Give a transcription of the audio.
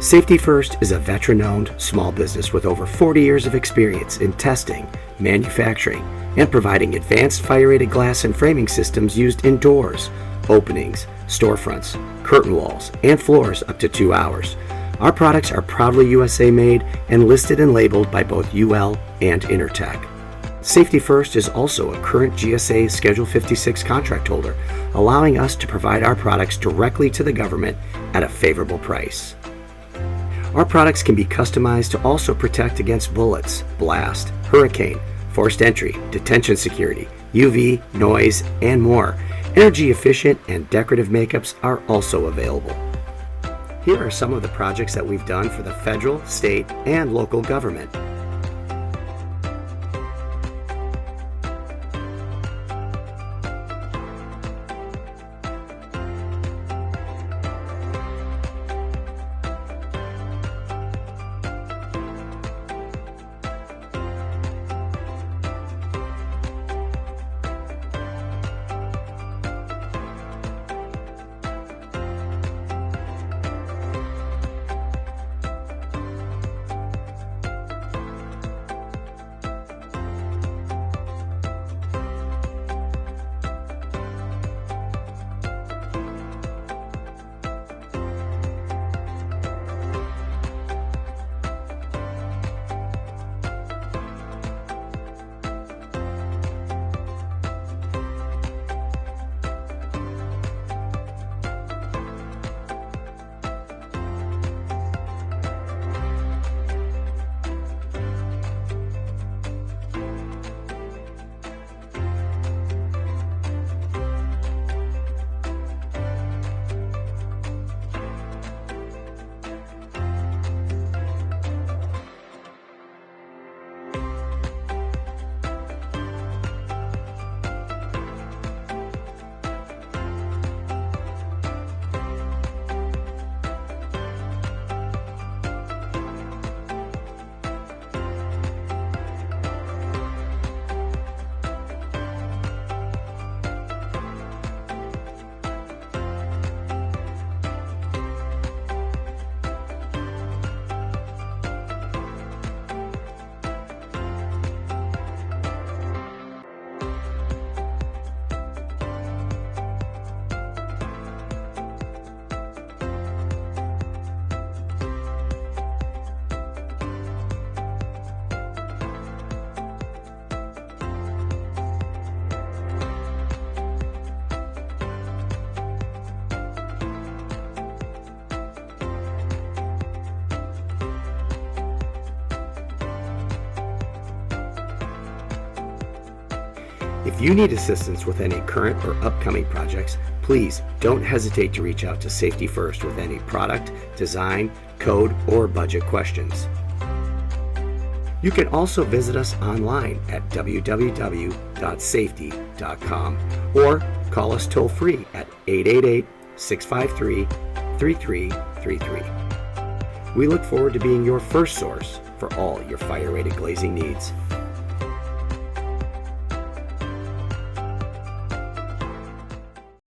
Safety First is a veteran-owned small business with over 40 years of experience in testing, manufacturing, and providing advanced fire-rated glass and framing systems used in doors, openings, storefronts, curtain walls, and floors up to 2 hours. Our products are proudly USA made and listed and labeled by both UL and Intertech. Safety First is also a current GSA Schedule 56 contract holder, allowing us to provide our products directly to the government at a favorable price. Our products can be customized to also protect against bullets, blast, hurricane, forced entry, detention security, UV, noise, and more. Energy efficient and decorative makeups are also available. Here are some of the projects that we've done for the federal, state, and local government. If you need assistance with any current or upcoming projects, please don't hesitate to reach out to Safety First with any product, design, code, or budget questions. You can also visit us online at www.safety.com or call us toll-free at 888-653-3333. We look forward to being your first source for all your fire-rated glazing needs.